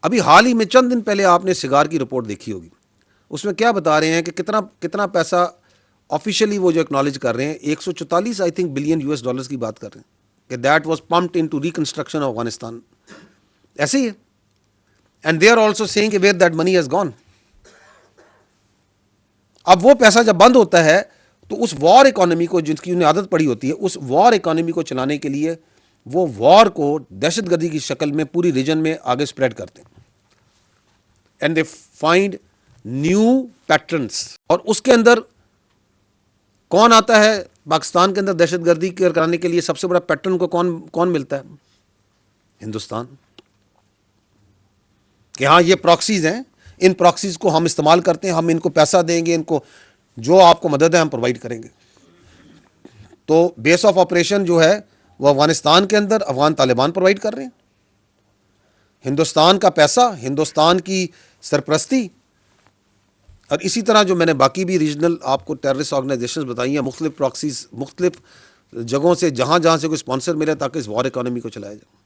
ابھی حال ہی میں چند دن پہلے آپ نے سگار کی رپورٹ دیکھی ہوگی، اس میں کیا بتا رہے ہیں کہ کتنا پیسہ آفیشیلی وہ جو اکنالج کر رہے ہیں، 144 آئی تھنک بلین یو ایس ڈالرز کی بات کر رہے ہیں کہ that was pumped into reconstruction of Afghanistan. ایسے ہی ہے. And they are also seeing کہ where that money has gone. اب وہ پیسہ جب بند ہوتا ہے تو اس وار اکانومی کو، جس کی انہیں عادت پڑی ہوتی ہے، اس وار اکانومی کو چلانے کے لیے وہ وار کو دہشت گردی کی شکل میں پوری ریجن میں آگے سپریڈ کرتے ہیں. And they find new patterns. اور اس کے اندر کون آتا ہے؟ پاکستان کے اندر دہشت گردی کرانے کے لیے سب سے بڑا پیٹرن کو کون ملتا ہے؟ ہندوستان. کہ ہاں یہ پراکسیز ہیں، ان پراکسیز کو ہم استعمال کرتے ہیں، ہم ان کو پیسہ دیں گے، ان کو جو آپ کو مدد ہے ہم پرووائڈ کریں گے. تو بیس آف آپریشن جو ہے وہ افغانستان کے اندر افغان طالبان پرووائڈ کر رہے ہیں. ہندوستان کا پیسہ، ہندوستان کی سرپرستی، اور اسی طرح جو میں نے باقی بھی ریجنل آپ کو ٹیررسٹ آرگنائزیشنز بتائی ہیں، مختلف پراکسیز مختلف جگہوں سے، جہاں سے کوئی اسپانسر ملے تاکہ اس وار اکانومی کو چلایا جائے.